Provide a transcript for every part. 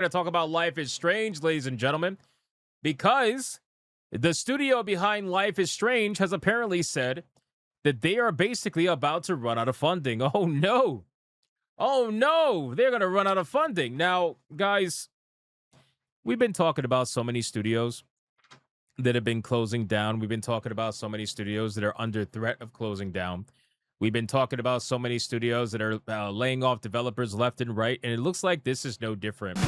to talk about Life is Strange, ladies and gentlemen, because the studio behind Life is Strange has apparently said that they are basically about to run out of funding. Oh no. Oh no, they're going to run out of funding. Now, guys, we've been talking about so many studios that have been closing down. We've been talking about so many studios that are under threat of closing down. We've been talking about so many studios that are laying off developers left and right, and it looks like this is no different.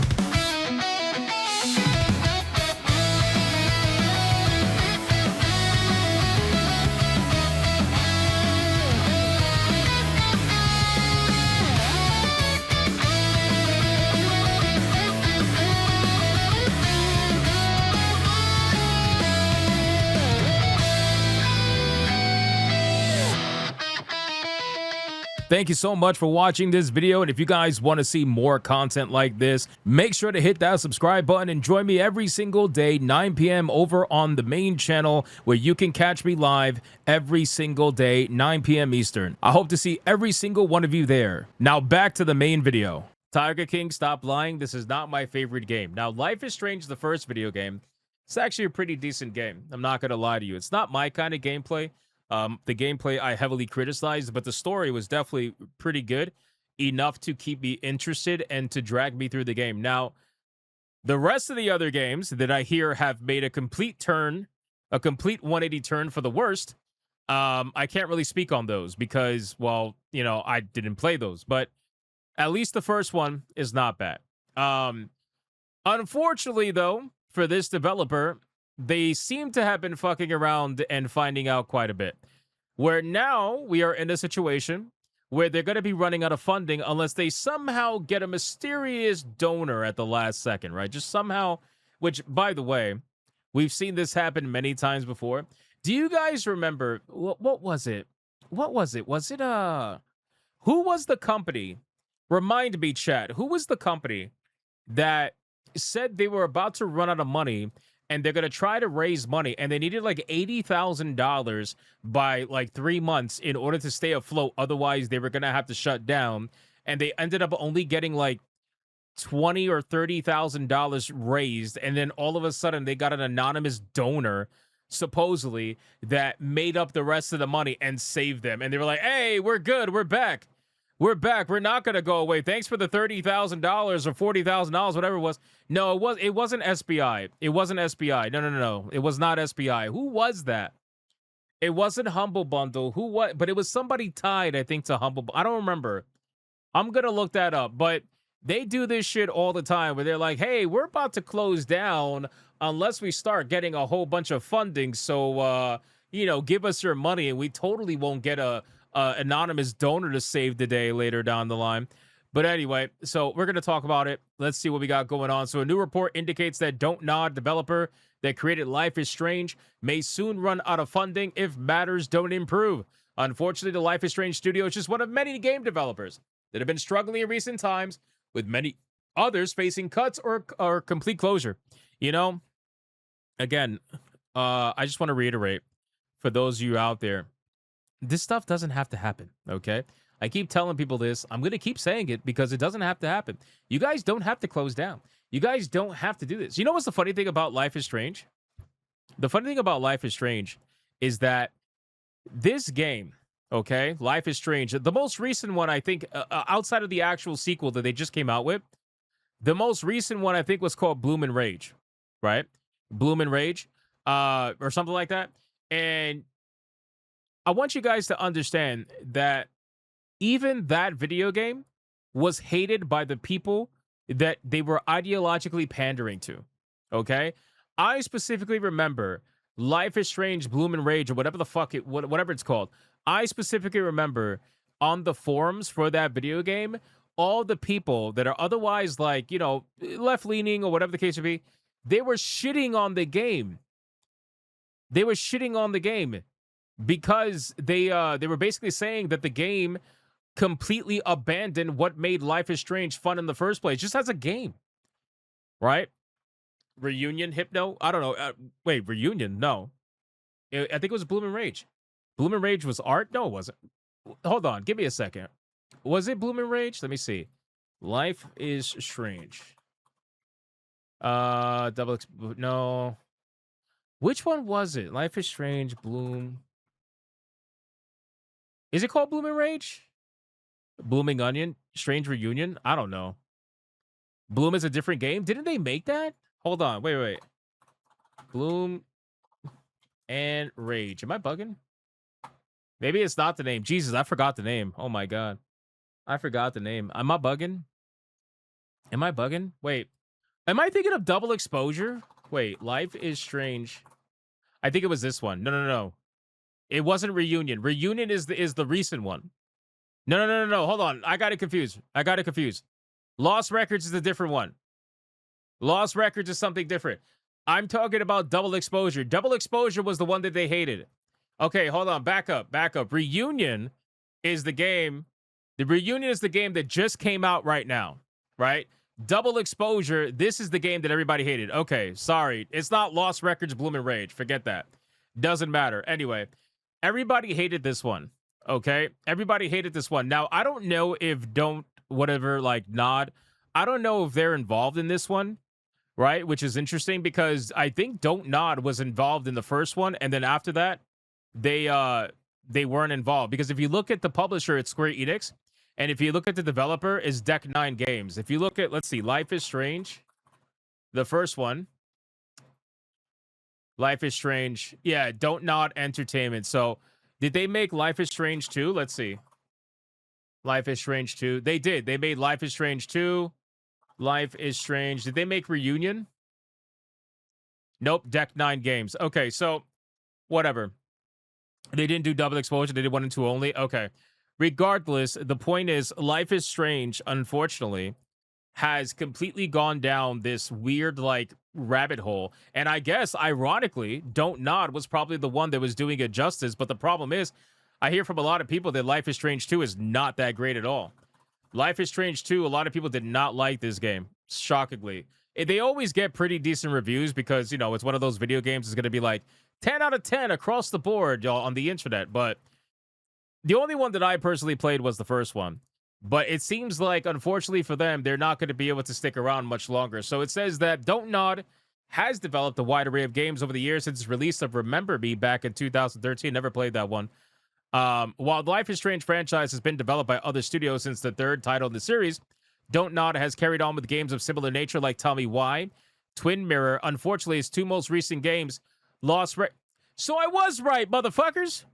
Thank you so much for watching this video, and if you guys want to see more content like this, make sure to hit that subscribe button and join me every single day, 9 p.m. over on the main channel, where you can catch me live every single day, 9 p.m. Eastern. I hope to see every single one of you there. Now back to the main video. Tiger King, stop lying. This is not my favorite game. Now, Life is Strange, the first video game, it's actually a pretty decent game. I'm not going to lie to you. It's not my kind of gameplay. The gameplay I heavily criticized, but the story was definitely pretty good, enough to keep me interested and to drag me through the game. Now, the rest of the other games that I hear have made a complete turn, a complete 180 turn for the worst. I can't really speak on those because, well, you know, I didn't play those, but at least the first one is not bad. Unfortunately, though, for this developer, they seem to have been fucking around and finding out quite a bit. Where now we are in a situation where they're going to be running out of funding unless they somehow get a mysterious donor at the last second, right? Just somehow, which, by the way, we've seen this happen many times before. Do you guys remember, what was it? What was it? Was it, who was the company? Remind me, chat. Who was the company that said they were about to run out of money and they're going to try to raise money, and they needed like $80,000 by like 3 months in order to stay afloat? Otherwise, they were going to have to shut down. And they ended up only getting like $20,000 or $30,000 raised. And then all of a sudden, they got an anonymous donor, supposedly, that made up the rest of the money and saved them. And they were like, hey, we're good. We're back. We're back. We're not going to go away. Thanks for the $30,000 or $40,000, whatever it was. No, it wasn't SBI. It wasn't SBI. No. It was not SBI. Who was that? It wasn't Humble Bundle. Who what? But it was somebody tied, I think, to Humble. I don't remember. I'm going to look that up. But they do this shit all the time where they're like, hey, we're about to close down unless we start getting a whole bunch of funding. So, you know, give us your money and we totally won't get a anonymous donor to save the day later down the line. But anyway, so we're going to talk about it. Let's see what we got going on. So a new report indicates that Don't Nod, developer that created Life is Strange, may soon run out of funding if matters don't improve. Unfortunately, the Life is Strange studio is just one of many game developers that have been struggling in recent times, with many others facing cuts or complete closure. You know, again, I just want to reiterate for those of you out there, this stuff doesn't have to happen, okay? I keep telling people this. I'm going to keep saying it because it doesn't have to happen. You guys don't have to close down. You guys don't have to do this. You know what's the funny thing about Life is Strange? The funny thing about Life is Strange is that this game, okay, Life is Strange, the most recent one, I think, outside of the actual sequel that they just came out with, the most recent one, I think, was called Bloom and Rage, right? Bloom and Rage, or something like that. And I want you guys to understand that even that video game was hated by the people that they were ideologically pandering to, okay? I specifically remember Life is Strange, Bloom and Rage, or whatever the fuck whatever it's called. I specifically remember on the forums for that video game, all the people that are otherwise like, you know, left-leaning or whatever the case would be, they were shitting on the game. They were shitting on the game because they were basically saying that the game completely abandoned what made Life is Strange fun in the first place, just as a game, right? Reunion, Hypno, I don't know. Wait, Reunion? No, I think it was Bloom and Rage. Bloom and Rage was art? No, it wasn't. Hold on, give me a second. Was it Bloom and Rage? Let me see. Life is Strange. No. Which one was it? Life is Strange, Bloom. Is it called Bloom and Rage? Blooming Onion, Strange Reunion? I don't know. Bloom is a different game. Didn't they make that? Hold on. Wait. Bloom and Rage. Am I bugging? Maybe it's not the name. Jesus, I forgot the name. Oh my God. I forgot the name. Am I bugging? Wait. Am I thinking of Double Exposure? Wait, Life is Strange. I think it was this one. No. It wasn't Reunion. Reunion is the recent one. No. Hold on. I got it confused. Lost Records is a different one. Lost Records is something different. I'm talking about Double Exposure. Double Exposure was the one that they hated. Okay, hold on. Back up. Reunion is the game. The Reunion is the game that just came out right now, right? Double Exposure, this is the game that everybody hated. Okay, sorry. It's not Lost Records, Bloom and Rage. Forget that. Doesn't matter. Anyway, everybody hated this one. Okay? Everybody hated this one. Now, I don't know if Nod, I don't know if they're involved in this one, right? Which is interesting because I think Don't Nod was involved in the first one, and then after that, they weren't involved. Because if you look at the publisher, it's Square Enix, and if you look at the developer, it's Deck 9 Games. If you look at, let's see, Life is Strange, the first one. Life is Strange. Yeah, Don't Nod Entertainment. So, did they make Life is Strange 2? Let's see. Life is Strange 2. They did. They made Life is Strange 2. Life is Strange. Did they make Reunion? Nope. Deck 9 Games. Okay, so whatever. They didn't do Double Exposure. They did 1 and 2 only. Okay. Regardless, the point is Life is Strange, unfortunately, has completely gone down this weird, like, rabbit hole. And I guess, ironically, Don't Nod was probably the one that was doing it justice. But the problem is, I hear from a lot of people that Life is Strange 2 is not that great at all. Life is Strange 2, a lot of people did not like this game, shockingly. They always get pretty decent reviews because, it's one of those video games that's going to be like 10 out of 10 across the board, y'all, on the internet. But the only one that I personally played was the first one. But it seems like, unfortunately for them, they're not going to be able to stick around much longer. So it says that Don't Nod has developed a wide array of games over the years since its release of Remember Me back in 2013. Never played that one. While the Life is Strange franchise has been developed by other studios since the third title in the series, Don't Nod has carried on with games of similar nature like Tell Me Why, Twin Mirror. Unfortunately, its two most recent games, So I was right, motherfuckers.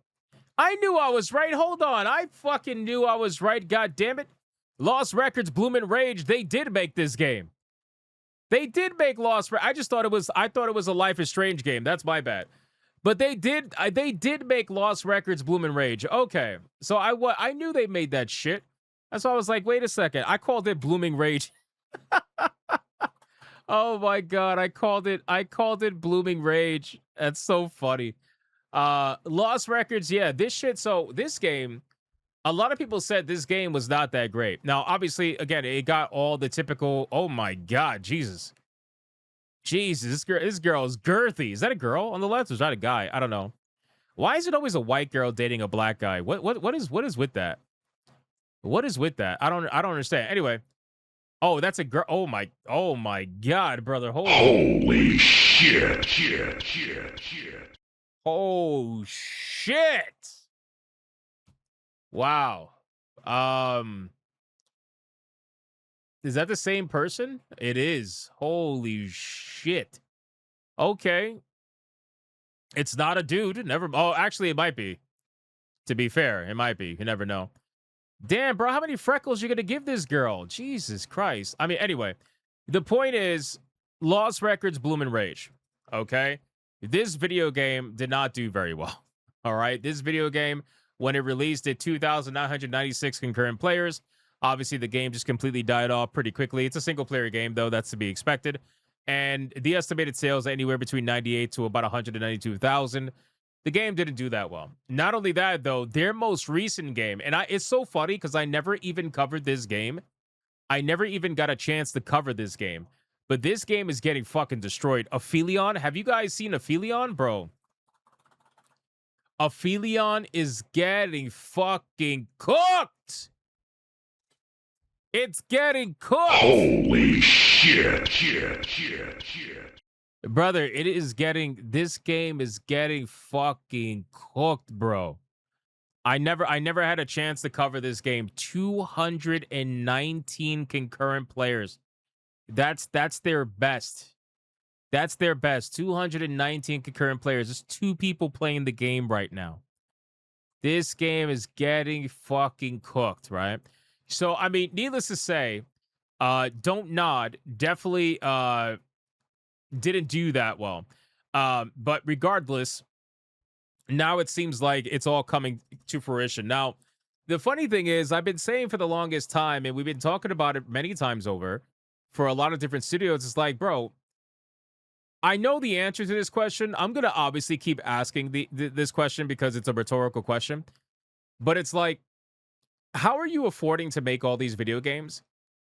I knew I was right. Hold on. I fucking knew I was right. God damn it. Lost Records, Bloom and Rage. They did make this game. They did make I thought it was a Life is Strange game. That's my bad. But they did make Lost Records, Bloom and Rage. Okay. So I knew they made that shit. That's why I was like, wait a second. I called it Blooming Rage. Oh my God. I called it Blooming Rage. That's so funny. Lost Records, yeah, this game, a lot of people said this game was not that great. Now, obviously, again, it got all the typical, oh my God, Jesus, this girl is girthy. Is that a girl on the left or is that a guy? I don't know. Why is it always a white girl dating a black guy? What is with that? What is with that? I don't understand. Anyway, oh, that's a girl. Oh my God, brother. Holy shit. Oh shit. Wow. Is that the same person? It is. Holy shit. Okay. It's not a dude. Oh, actually it might be. To be fair, it might be. You never know. Damn, bro, how many freckles you gonna give this girl? Jesus Christ. I mean, anyway, the point is Lost Records, Bloom and Rage. Okay? This video game did not do very well. All right? This video game, when it released, did 2,996 concurrent players. Obviously, the game just completely died off pretty quickly. It's a single-player game, though. That's to be expected. And the estimated sales are anywhere between 98 to about 192,000. The game didn't do that well. Not only that, though, their most recent game, and it's so funny because I never even covered this game. I never even got a chance to cover this game. But this game is getting fucking destroyed. Aphelion, have you guys seen Aphelion, bro? Aphelion is getting fucking cooked. It's getting cooked. Holy shit. Brother, this game is getting fucking cooked, bro. I never had a chance to cover this game. 219 concurrent players. That's their best. That's their best. 219 concurrent players. There's 2 people playing the game right now. This game is getting fucking cooked, right? So, I mean, needless to say, Don't Nod definitely didn't do that well. But regardless, now it seems like it's all coming to fruition. Now, the funny thing is, I've been saying for the longest time, and we've been talking about it many times over for a lot of different studios. It's like, bro, I know the answer to this question. I'm gonna obviously keep asking this question because it's a rhetorical question. But it's like, how are you affording to make all these video games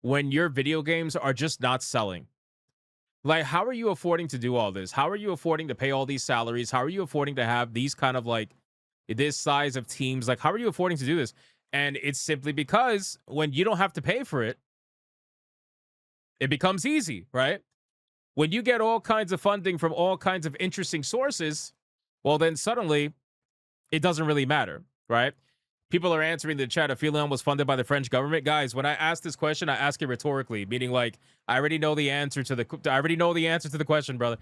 when your video games are just not selling? Like, how are you affording to do all this? How are you affording to pay all these salaries? How are you affording to have these kind of like this size of teams? Like, how are you affording to do this? And it's simply because when you don't have to pay for it, it becomes easy, right? When you get all kinds of funding from all kinds of interesting sources, well, then suddenly it doesn't really matter, right? People are answering the chat. Aphelion was funded by the French government. Guys, when I ask this question, I ask it rhetorically, meaning like I already know the answer to the question, brother.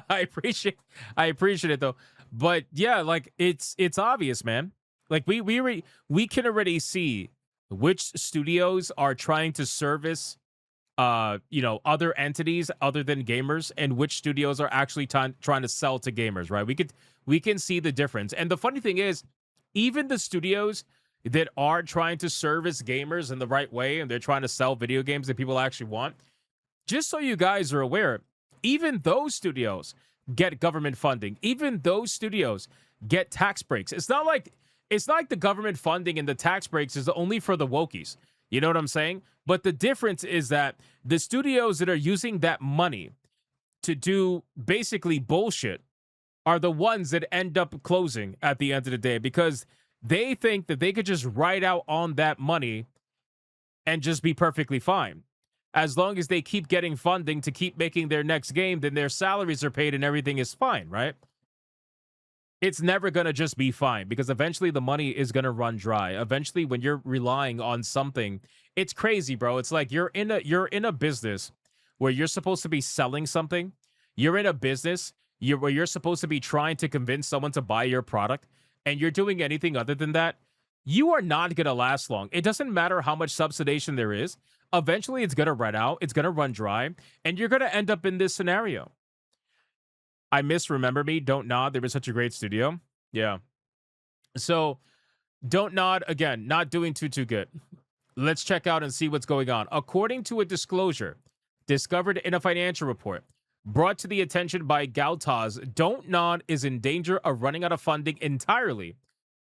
I appreciate it though. But yeah, like it's obvious, man. Like we can already see which studios are trying to service other entities other than gamers, and which studios are actually trying to sell to gamers, right? We can see the difference. And the funny thing is, even the studios that are trying to service gamers in the right way and they're trying to sell video games that people actually want, just so you guys are aware, even those studios get government funding. Even those studios get tax breaks. It's not like the government funding and the tax breaks is only for the wokies. You know what I'm saying? But the difference is that the studios that are using that money to do basically bullshit are the ones that end up closing at the end of the day, because they think that they could just ride out on that money and just be perfectly fine. As long as they keep getting funding to keep making their next game, then their salaries are paid and everything is fine, right? It's never going to just be fine, because eventually the money is going to run dry. Eventually, when you're relying on something, it's crazy, bro. It's like you're in a business where you're supposed to be selling something. You're in a business where you're supposed to be trying to convince someone to buy your product, and you're doing anything other than that. You are not going to last long. It doesn't matter how much subsidization there is. Eventually, it's going to run out. It's going to run dry, and you're going to end up in this scenario. I miss Remember Me, Don't Nod. They were such a great studio. Yeah. So, Don't Nod, again, not doing too good. Let's check out and see what's going on. According to a disclosure discovered in a financial report brought to the attention by Gautaz, Don't Nod is in danger of running out of funding entirely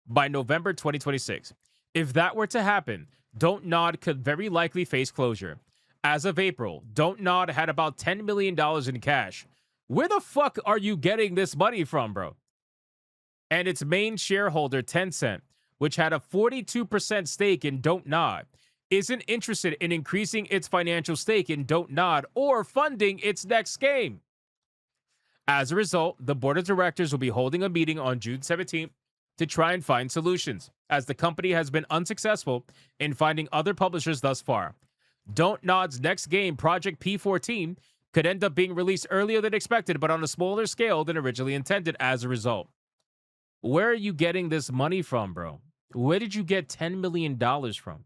by November 2026. If that were to happen, Don't Nod could very likely face closure. As of April, Don't Nod had about $10 million in cash. Where the fuck are you getting this money from, bro? And its main shareholder, Tencent, which had a 42% stake in Don't Nod, isn't interested in increasing its financial stake in Don't Nod or funding its next game. As a result, the board of directors will be holding a meeting on June 17th to try and find solutions, as the company has been unsuccessful in finding other publishers thus far. Don't Nod's next game, Project P14, could end up being released earlier than expected, but on a smaller scale than originally intended as a result. Where are you getting this money from, bro? Where did you get $10 million from?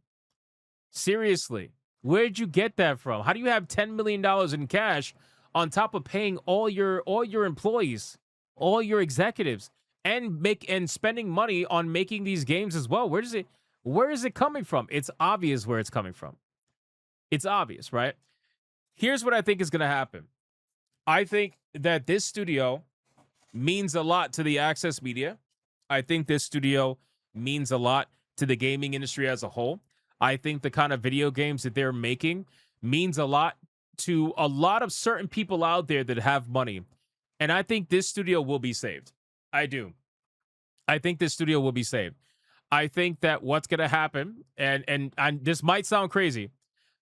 Seriously, where did you get that from? How do you have $10 million in cash on top of paying all your employees, all your executives, and spending money on making these games as well? Where is it coming from? It's obvious where it's coming from. It's obvious, right? Here's what I think is going to happen. I think that this studio means a lot to the Access Media. I think this studio means a lot to the gaming industry as a whole. I think the kind of video games that they're making means a lot to a lot of certain people out there that have money. And I think this studio will be saved. I do. I think this studio will be saved. I think that what's going to happen, and this might sound crazy,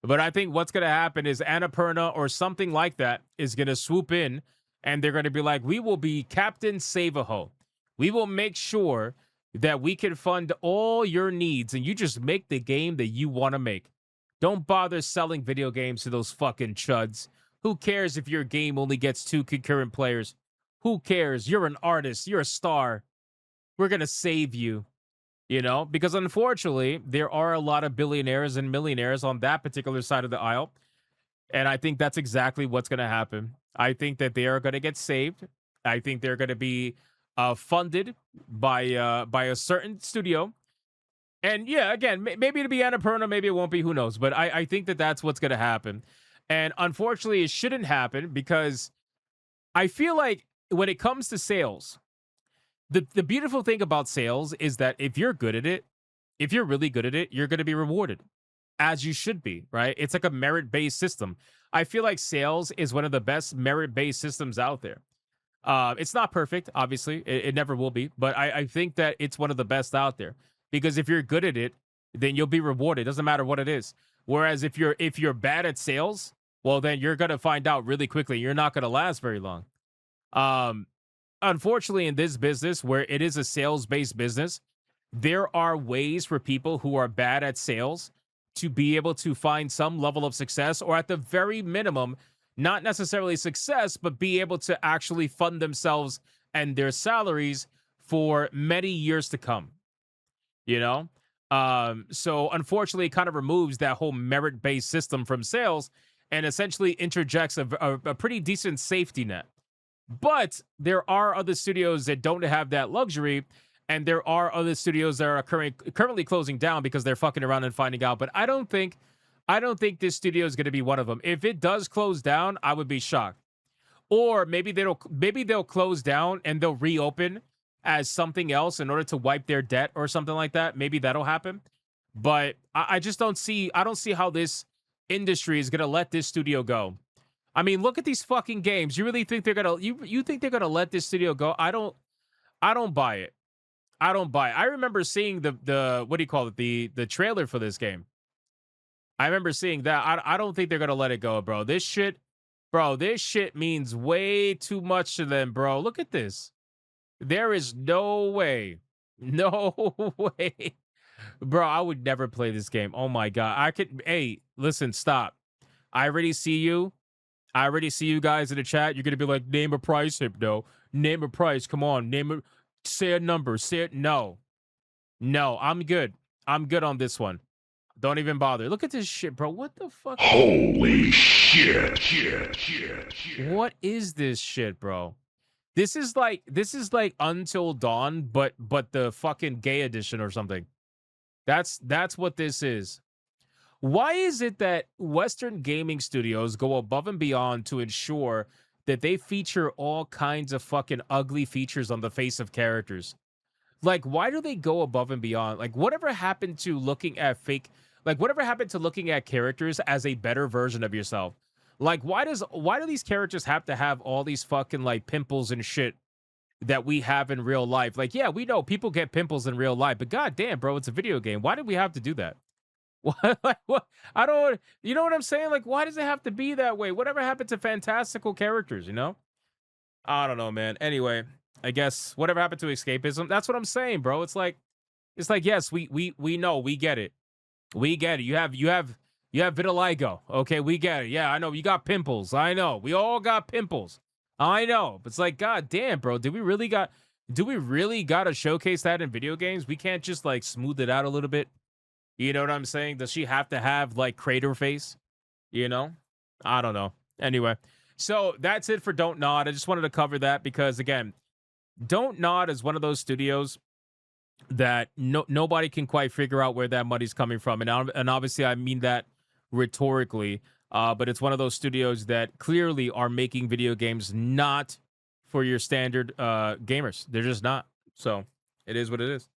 But I think what's going to happen is Annapurna or something like that is going to swoop in, and they're going to be like, we will be Captain Save-A-Ho. We will make sure that we can fund all your needs, and you just make the game that you want to make. Don't bother selling video games to those fucking chuds. Who cares if your game only gets 2 concurrent players? Who cares? You're an artist. You're a star. We're going to save you. You know, because unfortunately, there are a lot of billionaires and millionaires on that particular side of the aisle. And I think that's exactly what's going to happen. I think that they are going to get saved. I think they're going to be funded by a certain studio. And yeah, again, maybe it'll be Annapurna, maybe it won't be, who knows. But I think that that's what's going to happen. And unfortunately, it shouldn't happen because I feel like when it comes to sales, the beautiful thing about sales is that if you're good at it, if you're really good at it, you're going to be rewarded, as you should be, right? It's like a merit-based system. I feel like sales is one of the best merit-based systems out there. It's not perfect, obviously. It never will be. But I think that it's one of the best out there. Because if you're good at it, then you'll be rewarded. It doesn't matter what it is. Whereas if you're bad at sales, well, then you're going to find out really quickly. You're not going to last very long. Unfortunately, in this business, where it is a sales-based business, there are ways for people who are bad at sales to be able to find some level of success, or at the very minimum, not necessarily success, but be able to actually fund themselves and their salaries for many years to come. You know? So unfortunately, it kind of removes that whole merit-based system from sales and essentially interjects a pretty decent safety net. But there are other studios that don't have that luxury, and there are other studios that are currently closing down because they're fucking around and finding out. But I don't think this studio is going to be one of them. If it does close down, I would be shocked. Or maybe they'll close down and they'll reopen as something else in order to wipe their debt or something like that. Maybe that'll happen. But I just don't see how this industry is going to let this studio go. I mean, look at these fucking games. You really think they're gonna you think they're gonna let this studio go? I don't buy it. I don't buy it. I remember seeing the what do you call it? The trailer for this game. I remember seeing that. I don't think they're gonna let it go, bro. This shit means way too much to them, bro. Look at this. There is no way. No way. Bro, I would never play this game. Oh my god. Hey, listen, stop. I already see you guys in the chat. You're going to be like, name a price, Hypno. Name a price. Come on. Say a number. Say it. No, I'm good. I'm good on this one. Don't even bother. Look at this shit, bro. What the fuck? Holy shit. What is this shit, bro? This is like Until Dawn, but the fucking gay edition or something. That's what this is. Why is it that Western gaming studios go above and beyond to ensure that they feature all kinds of fucking ugly features on the face of characters? Like, why do they go above and beyond? Like, whatever happened to looking at characters as a better version of yourself? Like, why do these characters have to have all these fucking like pimples and shit that we have in real life? Like, yeah, we know people get pimples in real life, but goddamn, bro, it's a video game. Why did we have to do that? What? I don't. You know what I'm saying? Like, why does it have to be that way? Whatever happened to fantastical characters? You know? I don't know, man. Anyway, I guess whatever happened to escapism? That's what I'm saying, bro. It's like yes, we know, we get it, we get it. You have vitiligo. Okay, we get it. Yeah, I know you got pimples. I know we all got pimples. I know. But it's like, god damn, bro. Do we really got to showcase that in video games? We can't just like smooth it out a little bit. You know what I'm saying? Does she have to have like crater face? You know? I don't know. Anyway, so that's it for Don't Nod. I just wanted to cover that because, again, Don't Nod is one of those studios that nobody can quite figure out where that money's coming from. And obviously, I mean that rhetorically. But it's one of those studios that clearly are making video games not for your standard gamers. They're just not. So it is what it is.